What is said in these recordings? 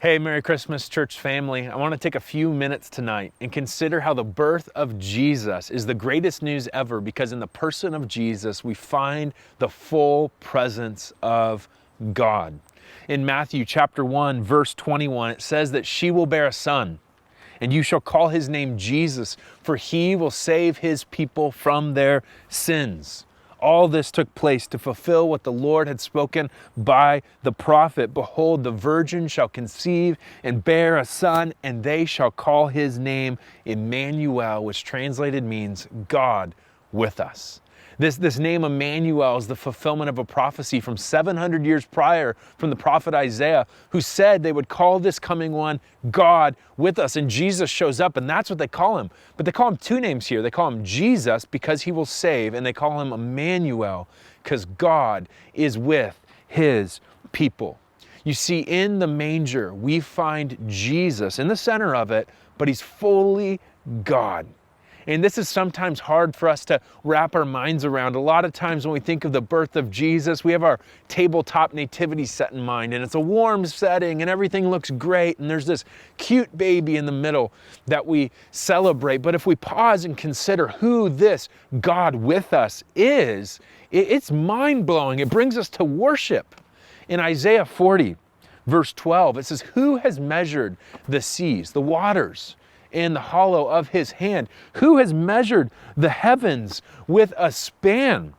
Hey, Merry Christmas, church family. I want to take a few minutes tonight and consider how the birth of Jesus is the greatest news ever, because in the person of Jesus, we find the full presence of God. In Matthew chapter 1, verse 21, it says that she will bear a son, and you shall call his name Jesus, for he will save his people from their sins. All this took place to fulfill what the Lord had spoken by the prophet. Behold, the virgin shall conceive and bear a son, and they shall call his name Emmanuel, which translated means God with us. This name Emmanuel is the fulfillment of a prophecy from 700 years prior from the prophet Isaiah, who said they would call this coming one God with us. And Jesus shows up, and that's what they call him. But they call him two names here. They call him Jesus because he will save, and they call him Emmanuel because God is with his people. You see, in the manger, we find Jesus in the center of it, but he's fully God. And this is sometimes hard for us to wrap our minds around. A lot of times when we think of the birth of Jesus, we have our tabletop nativity set in mind, and it's a warm setting and everything looks great, and there's this cute baby in the middle that we celebrate. But if we pause and consider who this God with us is, it's mind-blowing. It brings us to worship. In Isaiah 40, verse 12, it says, "Who has measured the seas, the waters, in the hollow of his hand? Who has measured the heavens with a span?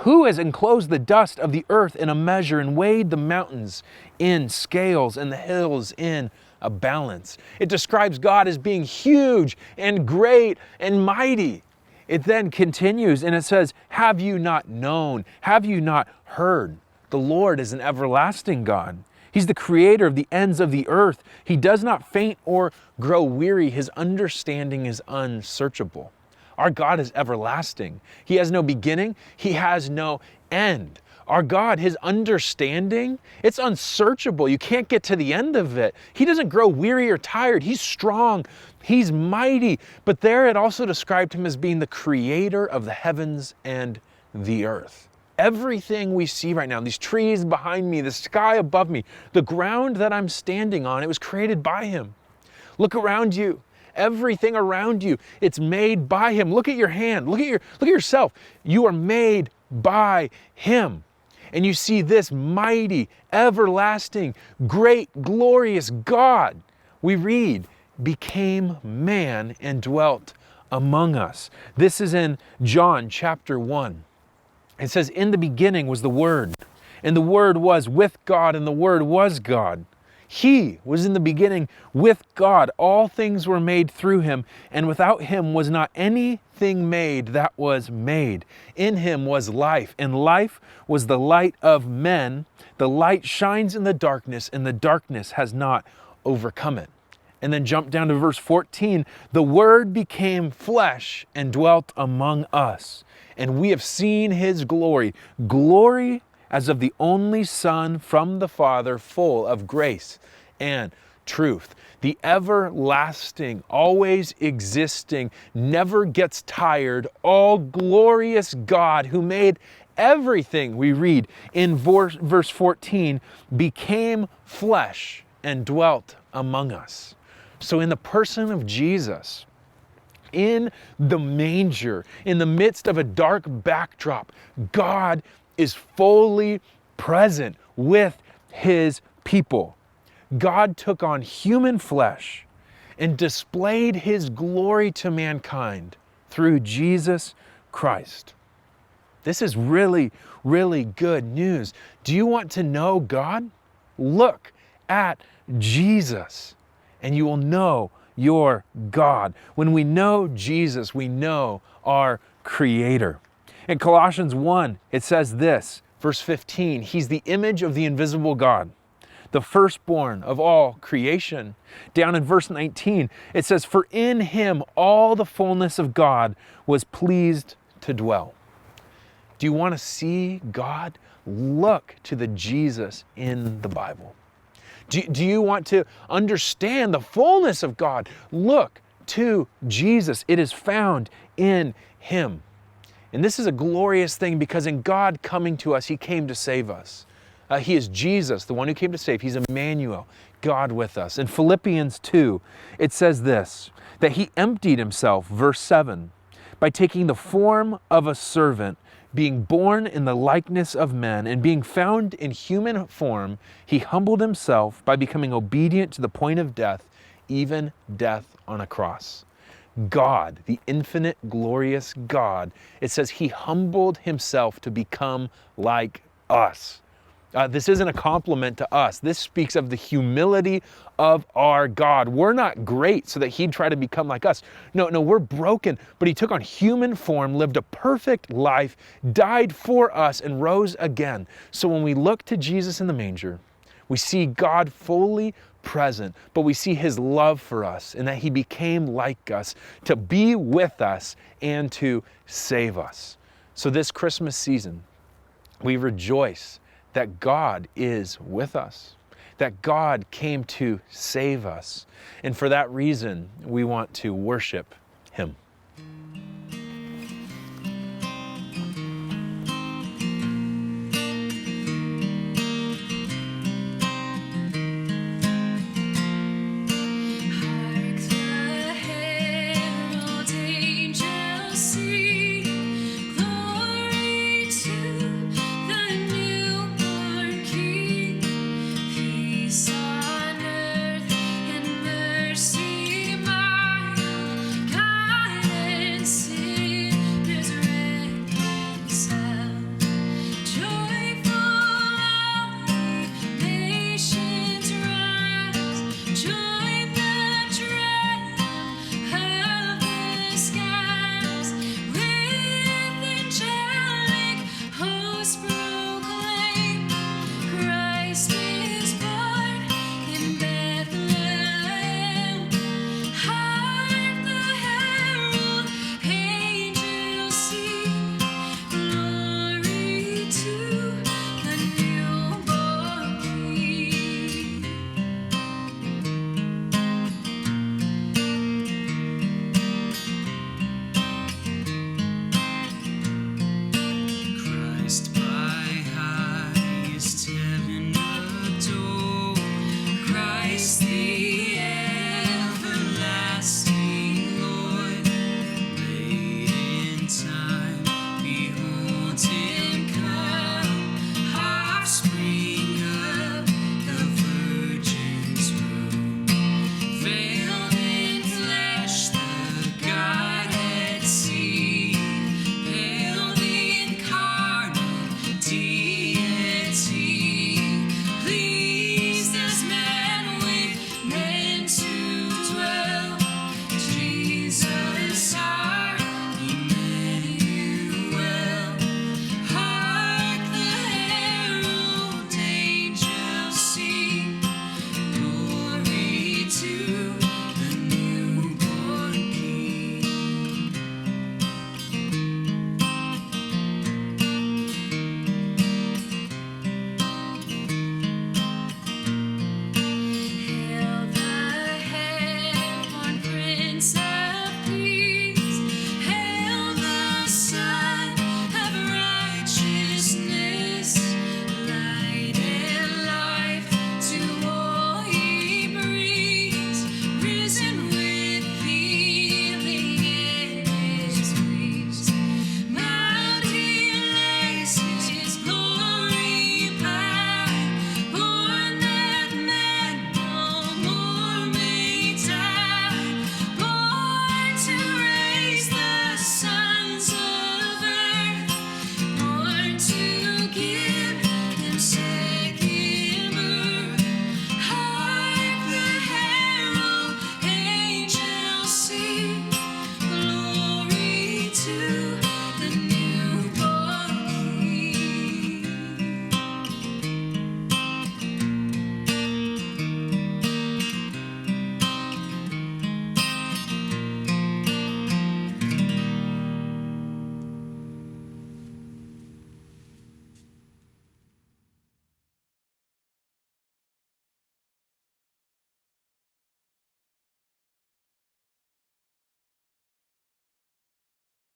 Who has enclosed the dust of the earth in a measure and weighed the mountains in scales and the hills in a balance?" It describes God as being huge and great and mighty. It then continues and it says, "Have you not known? Have you not heard? The Lord is an everlasting God. He's the creator of the ends of the earth. He does not faint or grow weary. His understanding is unsearchable." Our God is everlasting. He has no beginning. He has no end. Our God, his understanding, it's unsearchable. You can't get to the end of it. He doesn't grow weary or tired. He's strong. He's mighty. But there it also described him as being the creator of the heavens and the earth. Everything we see right now, these trees behind me, the sky above me, the ground that I'm standing on, it was created by him. Look around you. Everything around you, it's made by him. Look at your hand. Look at yourself. You are made by him. And you see this mighty, everlasting, great, glorious God, we read, became man and dwelt among us. This is in John chapter 1. It says, "In the beginning was the Word, and the Word was with God, and the Word was God. He was in the beginning with God. All things were made through him, and without him was not anything made that was made. In him was life, and life was the light of men. The light shines in the darkness, and the darkness has not overcome it." And then jump down to verse 14. "The Word became flesh and dwelt among us, and we have seen his glory, glory as of the only Son from the Father, full of grace and truth." The everlasting, always existing, never gets tired, all glorious God who made everything, we read in verse 14, became flesh and dwelt among us. So in the person of Jesus, in the manger, in the midst of a dark backdrop, God is fully present with his people. God took on human flesh and displayed his glory to mankind through Jesus Christ. This is really, really good news. Do you want to know God? Look at Jesus, and you will know your God. When we know Jesus, we know our Creator. In Colossians 1, it says this, verse 15, "He's the image of the invisible God, the firstborn of all creation." Down in verse 19, it says, "For in him all the fullness of God was pleased to dwell." Do you want to see God? Look to the Jesus in the Bible. Do you want to understand the fullness of God? Look to Jesus. It is found in him. And this is a glorious thing, because in God coming to us, he came to save us. He is Jesus, the one who came to save. He's Emmanuel, God with us. In Philippians 2, it says this, that he emptied himself, verse 7, by taking the form of a servant, being born in the likeness of men, and being found in human form, he humbled himself by becoming obedient to the point of death, even death on a cross. God, the infinite, glorious God, it says he humbled himself to become like us. This isn't a compliment to us. This speaks of the humility of our God. We're not great so that he'd try to become like us. No, we're broken, but he took on human form, lived a perfect life, died for us, and rose again. So when we look to Jesus in the manger, we see God fully present, but we see his love for us and that he became like us to be with us and to save us. So this Christmas season, we rejoice that God is with us, that God came to save us. And for that reason, we want to worship him. Christ the